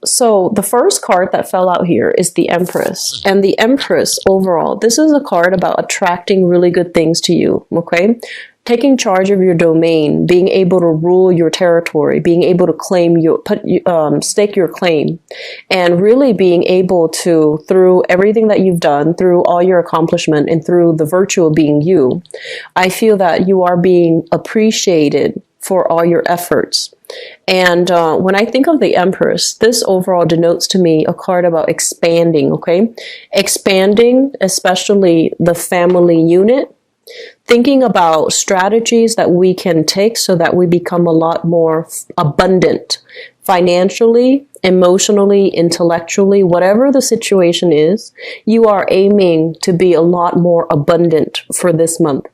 So the first card that fell out here is the Empress. And the Empress overall, this is a card about attracting really good things to you, okay? Taking charge of your domain, being able to rule your territory, being able to claim stake your claim, and really being able to, through everything that you've done, through all your accomplishment, and through the virtue of being you, I feel that you are being appreciated for all your efforts. And when I think of the Empress, this overall denotes to me a card about expanding, okay? Expanding, especially the family unit, thinking about strategies that we can take so that we become a lot more abundant financially, emotionally, intellectually, whatever the situation is, you are aiming to be a lot more abundant for this month.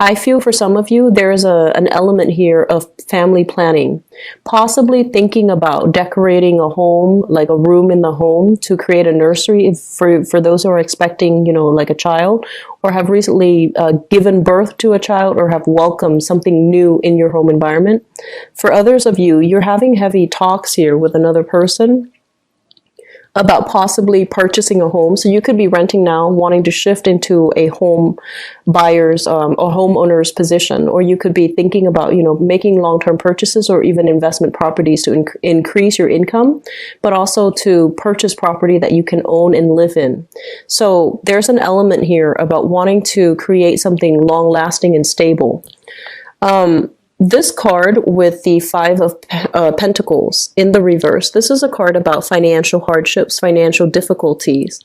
I feel for some of you, there's an element here of family planning, possibly thinking about decorating a home, like a room in the home to create a nursery for those who are expecting, like a child, or have recently given birth to a child or have welcomed something new in your home environment. For others of you, you're having heavy talks here with another person about possibly purchasing a home. So you could be renting now, wanting to shift into a home buyer's or homeowner's position, or you could be thinking about, making long-term purchases or even investment properties to increase your income, but also to purchase property that you can own and live in. So there's an element here about wanting to create something long-lasting and stable. This card with the Five of Pentacles in the reverse, this is a card about financial hardships, financial difficulties.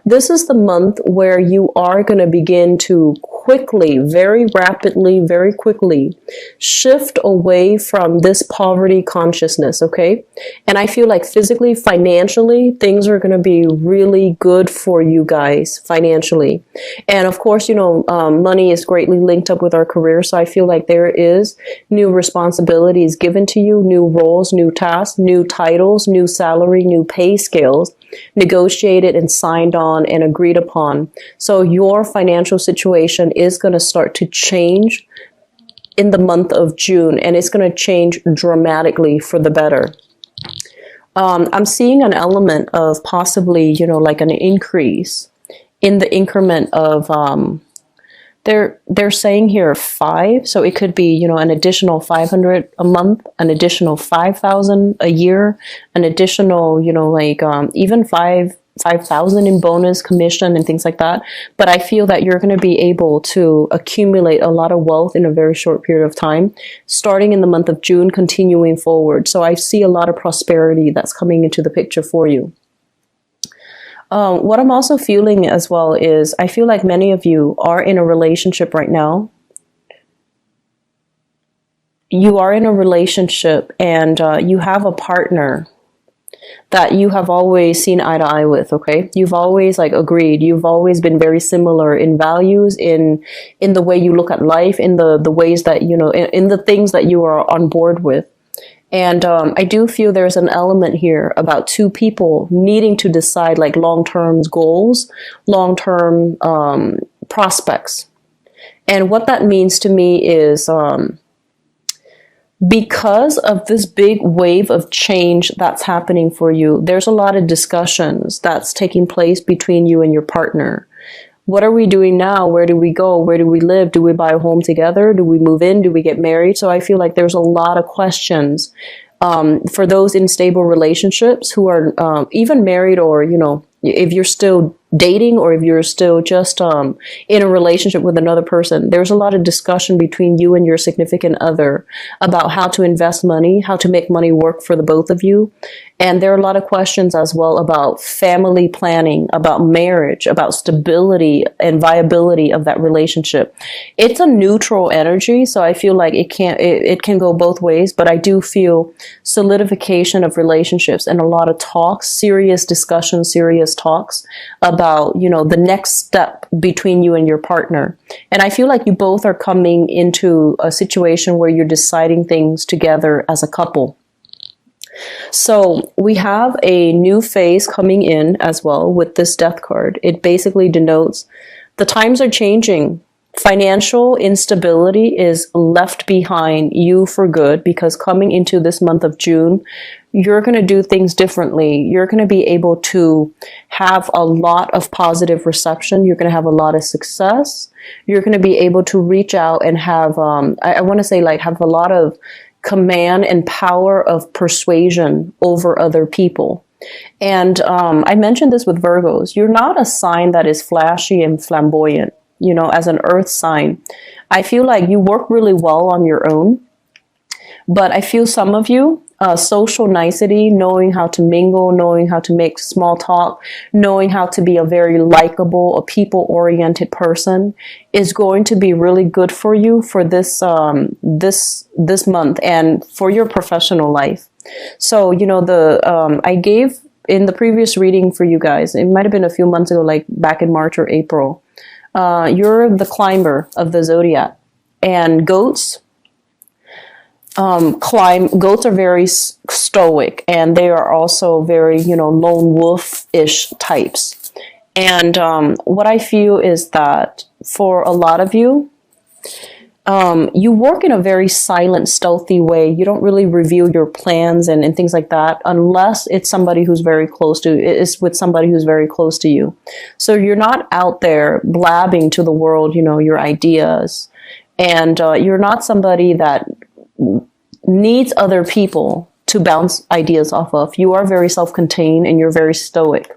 This is the month where you are going to begin to quickly, very rapidly, very quickly shift away from this poverty consciousness, okay? And I feel like physically, financially, things are going to be really good for you guys financially. And of course, money is greatly linked up with our career. So I feel like there is new responsibilities given to you, new roles, new tasks, new titles, new salary, new pay scales, negotiated and signed on and agreed upon. So your financial situation is going to start to change in the month of June, and it's going to change dramatically for the better. I'm seeing an element of possibly, like an increase in the increment of, they're saying here 5, so it could be, an additional 500 a month, an additional 5,000 a year, an additional, even 5,000 in bonus, commission, and things like that. But I feel that you're going to be able to accumulate a lot of wealth in a very short period of time, starting in the month of June, continuing forward. So I see a lot of prosperity that's coming into the picture for you. What I'm also feeling as well is I feel like many of you are in a relationship right now. You are in a relationship and you have a partner that you have always seen eye to eye with, okay? You've always agreed. You've always been very similar in values, in the way you look at life, in the ways that, in the things that you are on board with. And I do feel there's an element here about two people needing to decide long-term goals, long-term prospects. And what that means to me is because of this big wave of change that's happening for you, there's a lot of discussions that's taking place between you and your partner. What are we doing now? Where do we go? Where do we live? Do we buy a home together? Do we move in? Do we get married? So I feel like there's a lot of questions for those in stable relationships who are even married, or, if you're still dating or if you're still just in a relationship with another person. There's a lot of discussion between you and your significant other about how to invest money, how to make money work for the both of you. And there are a lot of questions as well about family planning, about marriage, about stability and viability of that relationship. It's a neutral energy, so I feel like it can go both ways, but I do feel solidification of relationships and a lot of talks, serious discussions, serious talks about, the next step between you and your partner. And I feel like you both are coming into a situation where you're deciding things together as a couple. So we have a new phase coming in as well with this Death card. It basically denotes the times are changing. Financial instability is left behind you for good, because coming into this month of June, you're going to do things differently. You're going to be able to have a lot of positive reception. You're going to have a lot of success. You're going to be able to reach out and have, I want to say like have a lot of command and power of persuasion over other people. And I mentioned this with Virgos. You're not a sign that is flashy and flamboyant, as an earth sign. I feel like you work really well on your own. But I feel some of you, social nicety, knowing how to mingle, knowing how to make small talk, knowing how to be a very likable, a people-oriented person is going to be really good for you for this month and for your professional life. So, I gave in the previous reading for you guys, it might have been a few months ago, like back in March or April, you're the climber of the zodiac, and goats are very stoic, and they are also very, lone wolf-ish types. And what I feel is that for a lot of you, you work in a very silent, stealthy way. You don't really reveal your plans and things like that unless it's somebody who's very close to you. So you're not out there blabbing to the world, your ideas. And you're not somebody that needs other people to bounce ideas off of. You are very self-contained and you're very stoic.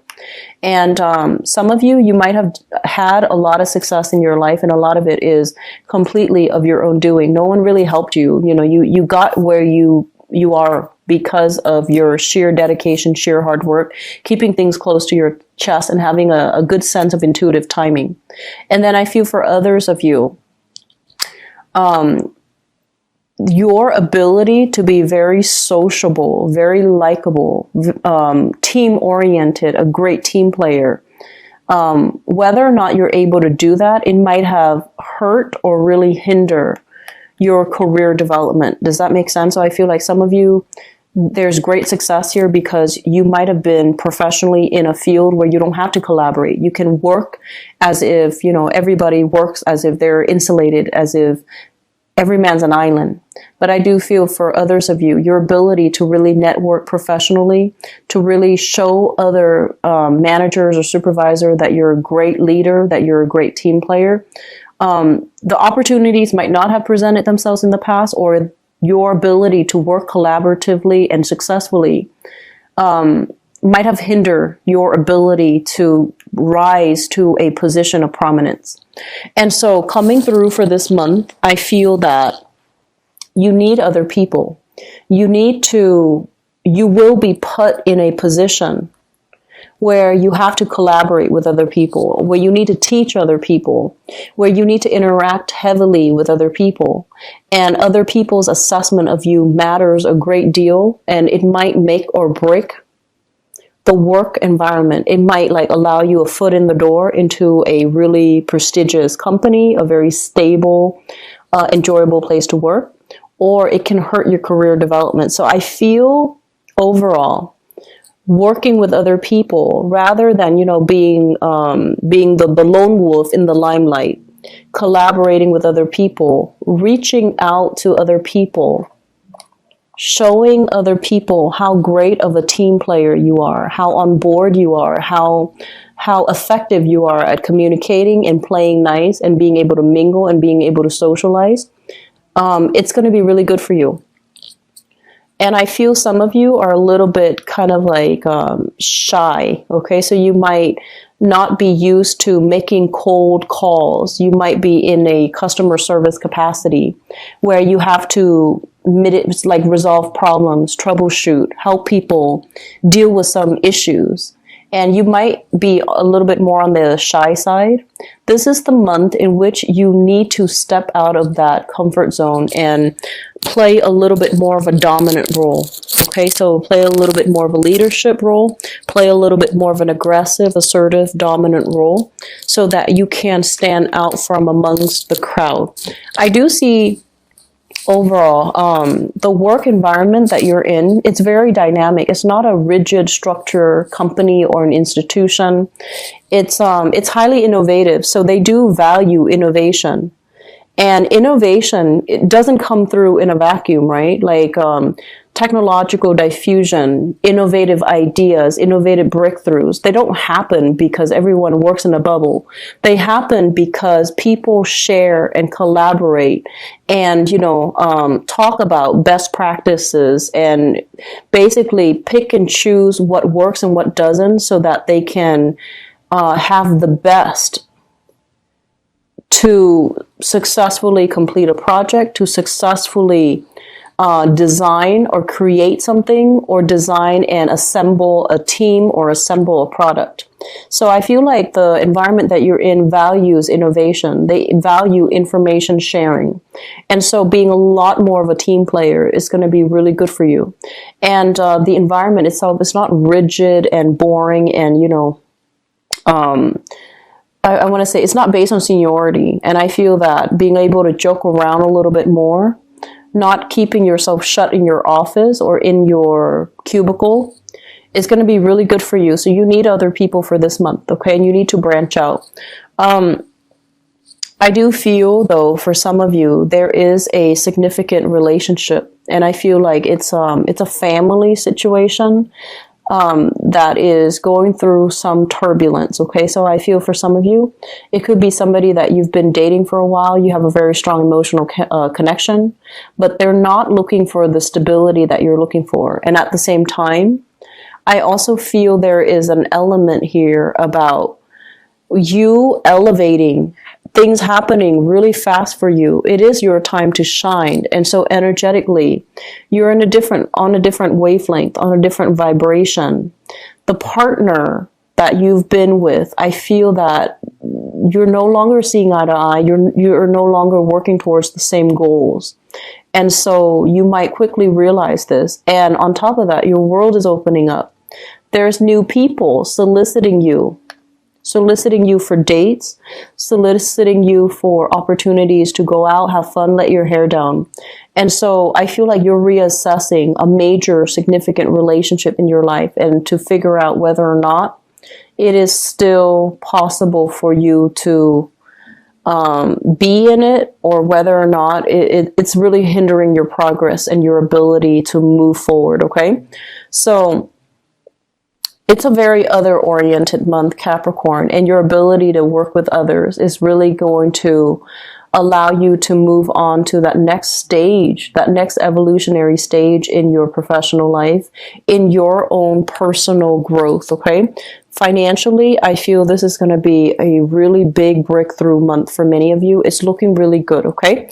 And some of you might have had a lot of success in your life, and a lot of it is completely of your own doing. No one really helped you. You got where you are because of your sheer dedication, sheer hard work, keeping things close to your chest and having a good sense of intuitive timing. And then I feel for others of you, your ability to be very sociable, very likable, team-oriented, a great team player, whether or not you're able to do that, it might have hurt or really hinder your career development. Does that make sense? So I feel like some of you, there's great success here because you might have been professionally in a field where you don't have to collaborate. You can work as if, everybody works as if they're insulated, as if every man's an island. But I do feel for others of you, your ability to really network professionally, to really show other managers or supervisor that you're a great leader, that you're a great team player. The opportunities might not have presented themselves in the past, or your ability to work collaboratively and successfully might have hindered your ability to rise to a position of prominence. And so coming through for this month, I feel that you need other people. You will be put in a position where you have to collaborate with other people, where you need to teach other people, where you need to interact heavily with other people. And other people's assessment of you matters a great deal, and it might make or break the work environment. It might allow you a foot in the door into a really prestigious company, a very stable, enjoyable place to work, or it can hurt your career development. So I feel overall, working with other people rather than, being the lone wolf in the limelight, collaborating with other people, reaching out to other people, showing other people how great of a team player you are, how on board you are, how effective you are at communicating and playing nice and being able to mingle and being able to socialize, it's going to be really good for you. And I feel some of you are a little bit kind of shy, okay? So you might not be used to making cold calls. You might be in a customer service capacity where you have to resolve problems, troubleshoot, help people deal with some issues. And you might be a little bit more on the shy side. This is the month in which you need to step out of that comfort zone and play a little bit more of a dominant role. Okay, so play a little bit more of a leadership role, play a little bit more of an aggressive, assertive, dominant role so that you can stand out from amongst the crowd. I do see overall, the work environment that you're in, it's very dynamic. It's not a rigid structure company or an institution. It's highly innovative. So they do value innovation. And innovation, it doesn't come through in a vacuum, right? technological diffusion, innovative ideas, innovative breakthroughs, they don't happen because everyone works in a bubble. They happen because people share and collaborate and, talk about best practices and basically pick and choose what works and what doesn't so that they can have the best to successfully complete a project, to successfully design or create something, or design and assemble a team or assemble a product. So I feel like the environment that you're in values innovation. They value information sharing. And so being a lot more of a team player is going to be really good for you. And the environment itself is not rigid and boring and, I want to say it's not based on seniority. And I feel that being able to joke around a little bit more, not keeping yourself shut in your office or in your cubicle, is going to be really good for you. So you need other people for this month, okay? And you need to branch out. I do feel, though, for some of you, there is a significant relationship. And I feel like it's a family situation that is going through some turbulence, okay? So I feel for some of you, it could be somebody that you've been dating for a while, you have a very strong emotional connection, but they're not looking for the stability that you're looking for. And at the same time, I also feel there is an element here about you elevating, things happening really fast for you. It is your time to shine. And so energetically, you're on a different wavelength, on a different vibration. The partner that you've been with, I feel that you're no longer seeing eye to eye. You're no longer working towards the same goals. And so you might quickly realize this. And on top of that, your world is opening up. There's new people soliciting you for dates, soliciting you for opportunities to go out, have fun, let your hair down. And so I feel like you're reassessing a major significant relationship in your life and to figure out whether or not it is still possible for you to be in it, or whether or not it's really hindering your progress and your ability to move forward, okay? So it's a very other-oriented month, Capricorn, and your ability to work with others is really going to allow you to move on to that next stage, that next evolutionary stage in your professional life, in your own personal growth, okay? Financially, I feel this is going to be a really big breakthrough month for many of you. It's looking really good, okay?